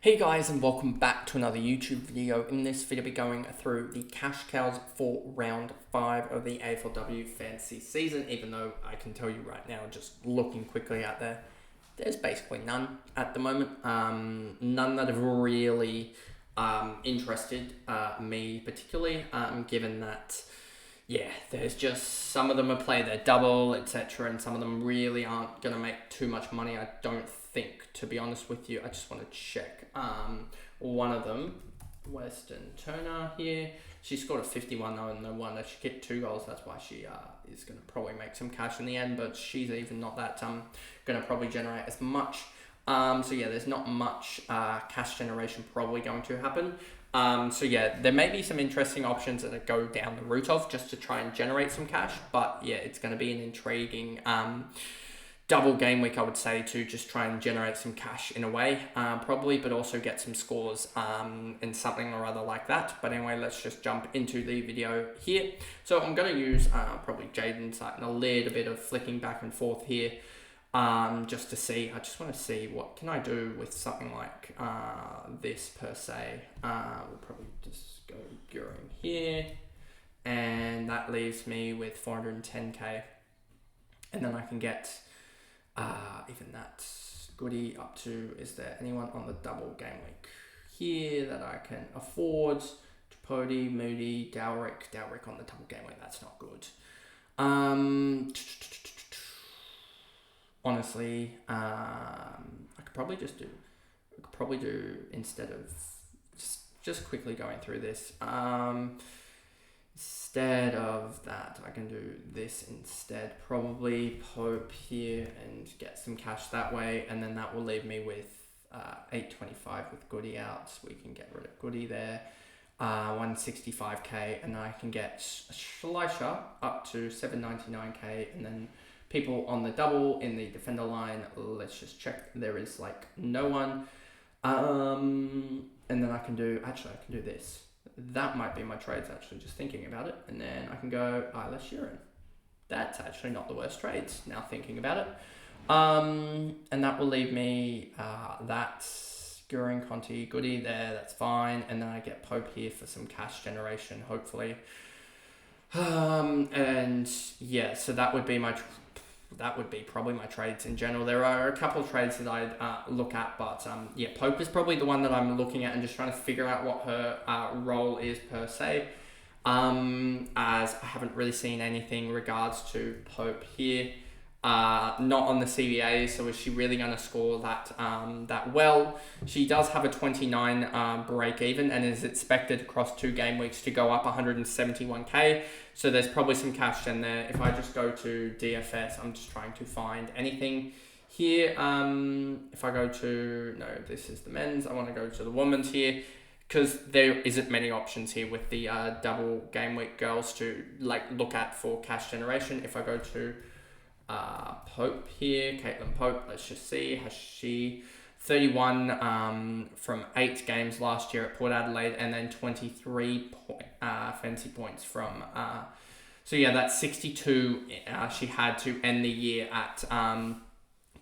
Hey guys, and welcome back to another YouTube video. In this video, we'll be going through the cash cows for round 5 of the AFLW fantasy season. Even though I can tell you right now, just looking quickly out there, there's basically none at the moment. None that have really interested me particularly, given that, yeah, there's just some of them are playing their double, etc., and some of them really aren't going to make too much money, I don't think, to be honest with you. I just want to check. One of them, Western Turner here, she scored a 51 though, and no wonder she kicked 2 goals. That's why she is going to probably make some cash in the end, but she's even not that going to probably generate as much. So yeah, there's not much cash generation probably going to happen. So yeah, there may be some interesting options that go down the route of just to try and generate some cash, but yeah, it's going to be an intriguing double game week, I would say, to just try and generate some cash in a way, probably, but also get some scores and something or other like that. But anyway, let's just jump into the video here. So I'm going to use probably Jaden's and a little bit of flicking back and forth here, just to see. I just want to see what can I do with something like this per se. We'll probably just go Guring here, and that leaves me with 410k, and then I can get even that goodie up to, is there anyone on the double game week here that I can afford? Tripodi, Moody, Dowrick on the double game week, that's not good. Honestly, I could probably do instead of just quickly going through this, instead of that, I can do this instead. Probably Pope here and get some cash that way. And then that will leave me with 825 with Goody out. So we can get rid of Goody there. 165k. And then I can get Schleicher up to 799k. And then people on the double in the defender line. Let's just check. There is like no one. And then I can do this. That might be my trades, actually, just thinking about it. And then I can go Isla Sheeran. That's actually not the worst trades, now thinking about it. And that will leave me that's Guring, Conti, Goody there, that's fine. And then I get Pope here for some cash generation, hopefully. And yeah, so that would be probably my trades in general. There are a couple of trades that I'd look at, but yeah, Pope is probably the one that I'm looking at and just trying to figure out what her role is per se, as I haven't really seen anything regards to Pope here. Not on the CBA, so is she really going to score that well? She does have a 29 break even and is expected across 2 game weeks to go up 171k. So there's probably some cash in there. If I just go to DFS, I'm just trying to find anything here. If I go to, no, this is the men's. I want to go to the women's here, because there isn't many options here with the double game week girls to look at for cash generation. If I go to Pope here, Caitlin Pope, let's just see, has she 31 from 8 games last year at Port Adelaide, and then 23 fantasy points from so yeah, that's 62 she had to end the year at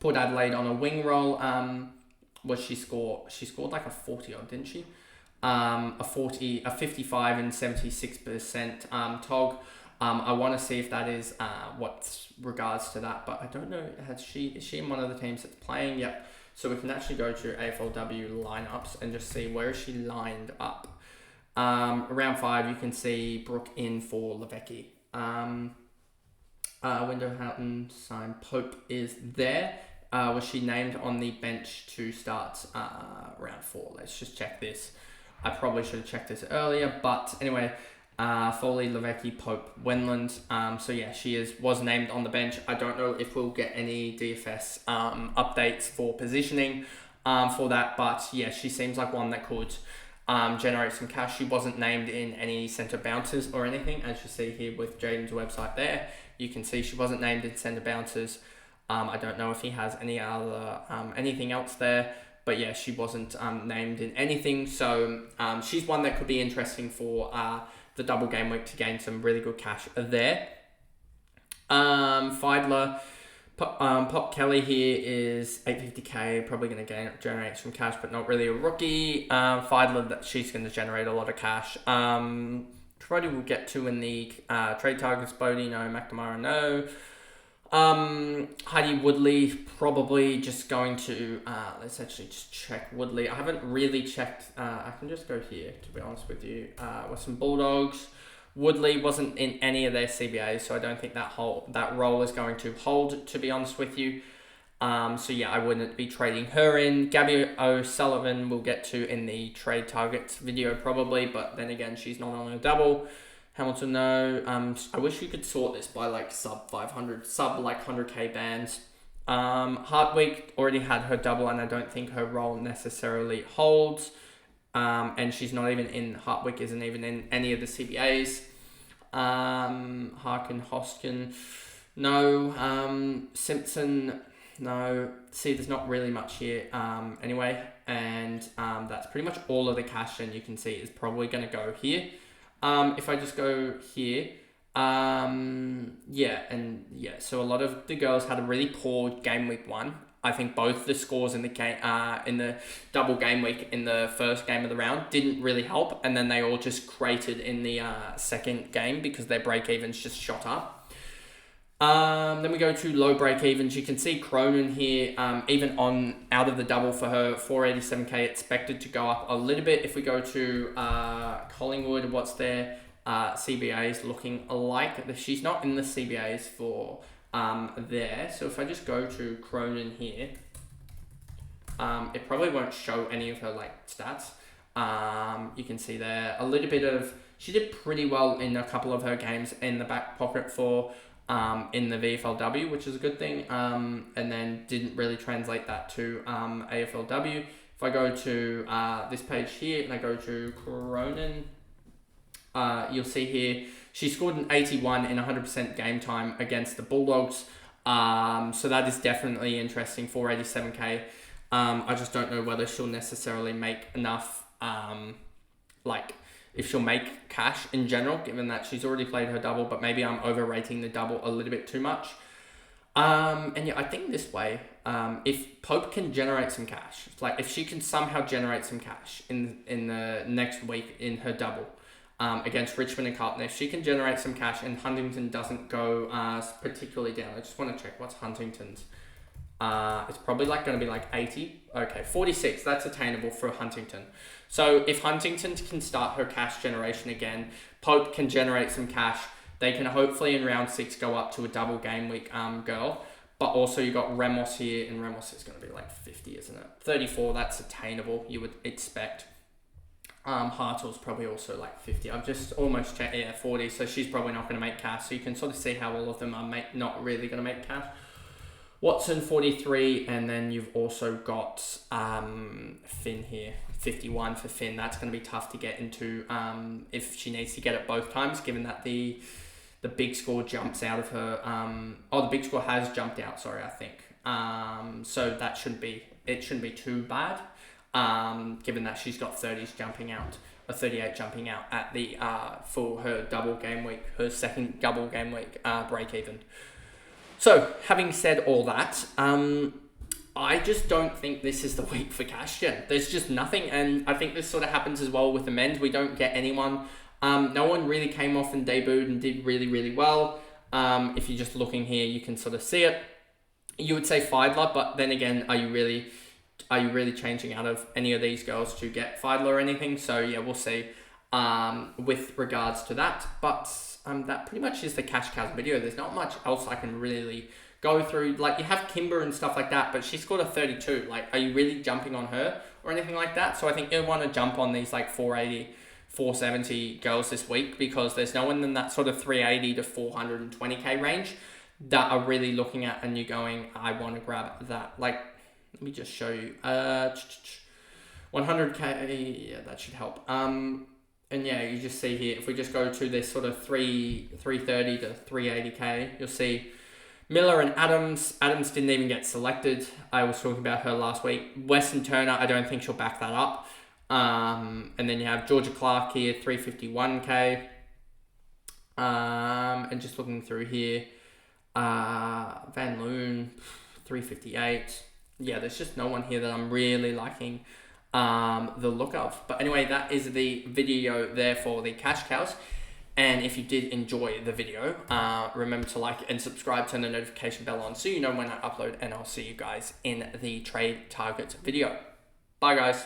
Port Adelaide on a wing roll. She scored like a 40 odd, didn't she? A 55 and 76% TOG. I want to see if that is what's regards to that, but I don't know. Is she in one of the teams that's playing? Yep. So we can actually go to AFLW lineups and just see where is she lined up. Round 5, you can see Brooke in for Levecki. Window Houghton, signed. Pope is there. Was she named on the bench to start round 4? Let's just check this. I probably should have checked this earlier, but anyway. Foley, Levecki, Pope, Wenland. So yeah, she was named on the bench. I don't know if we'll get any DFS updates for positioning for that, but yeah, she seems like one that could generate some cash. She wasn't named in any centre bounces or anything, as you see here with Jaden's website there. You can see she wasn't named in centre bounces. I don't know if he has any other anything else there. But yeah, she wasn't named in anything. So she's one that could be interesting for the double game week to gain some really good cash there. Feidler, Pop Kelly here is 850k, probably going to generate some cash, but not really a rookie. Fidler, that she's going to generate a lot of cash. Trotty we'll get to in the trade targets. Bodie, no. McNamara, no. Heidi Woodley, probably just going to, let's actually just check Woodley. I haven't really checked, I can just go here, to be honest with you, with some Bulldogs. Woodley wasn't in any of their CBAs, so I don't think that role is going to hold, to be honest with you. So yeah, I wouldn't be trading her in. Gabby O'Sullivan we'll get to in the trade targets video probably, but then again, she's not on a double. Hamilton, no. I wish you could sort this by like sub 500, sub like 100k bands. Hartwig already had her double, and I don't think her role necessarily holds. And she's not even in, Hartwig isn't even in any of the CBAs. Harkin, Hoskin, no. Simpson, no. See, there's not really much here anyway. And that's pretty much all of the cash, and you can see is probably going to go here. If I just go here, so a lot of the girls had a really poor game week 1. I think both the scores in the game, in the double game week in the first game of the round didn't really help, and then they all just cratered in the second game because their break evens just shot up. Then we go to low break evens. You can see Cronin here, even on out of the double for her, 487k expected to go up a little bit. If we go to Collingwood, what's their CBAs looking like? She's not in the CBAs for there. So if I just go to Cronin here, it probably won't show any of her like stats. You can see there a little bit of, she did pretty well in a couple of her games in the back pocket for in the VFLW, which is a good thing, and then didn't really translate that to AFLW. If I go to this page here and I go to Cronin, you'll see here she scored an 81 in 100% game time against the Bulldogs, so that is definitely interesting, 487k. I just don't know whether she'll necessarily make enough, if she'll make cash in general, given that she's already played her double, but maybe I'm overrating the double a little bit too much. And yeah, I think this way, if Pope can generate some cash, like if she can somehow generate some cash in the next week in her double, against Richmond and Carlton, if she can generate some cash and Huntington doesn't go particularly down. I just want to check what's Huntington's. It's probably like going to be like 80. Okay, 46. That's attainable for Huntington. So if Huntington can start her cash generation again, Pope can generate some cash. They can hopefully in round 6 go up to a double game week girl. But also you got Ramos here, and Ramos is going to be like 50, isn't it? 34. That's attainable. You would expect. Hartle's probably also like 50. I've just almost checked. Yeah, 40. So she's probably not going to make cash. So you can sort of see how all of them are not really going to make cash. Watson 43, and then you've also got Finn here, 51 for Finn. That's going to be tough to get into if she needs to get it both times, given that the big score jumps out of her. The big score has jumped out. Sorry, I think. So that shouldn't be too bad, given that she's got 30s jumping out, or 38 jumping out at the for her double game week, her second double game week break even. So, having said all that, I just don't think this is the week for cash gen. There's just nothing, and I think this sort of happens as well with the men's. We don't get anyone. No one really came off and debuted and did really, really well. If you're just looking here, you can sort of see it. You would say Fidler, but then again, are you really changing out of any of these girls to get Fidler or anything? So yeah, we'll see with regards to that. But that pretty much is the Cash Cows video. There's not much else I can really go through. Like, you have Kimber and stuff like that, but she scored a 32. Like, are you really jumping on her or anything like that? So I think you'll want to jump on these like 480, 470 girls this week, because there's no one in that sort of 380 to 420k range that are really looking at and you're going, I want to grab that. Like, let me just show you. 100k, yeah, that should help. And yeah, you just see here, if we just go to this sort of 330 to 380k, you'll see Miller and Adams. Adams didn't even get selected. I was talking about her last week. Weston Turner, I don't think she'll back that up. And then you have Georgia Clark here, 351k. And just looking through here, Van Loon, 358. Yeah, there's just no one here that I'm really liking the look of. But anyway, that is the video there for the cash cows. And if you did enjoy the video, remember to like and subscribe, turn the notification bell on so you know when I upload, and I'll see you guys in the trade targets video. Bye guys.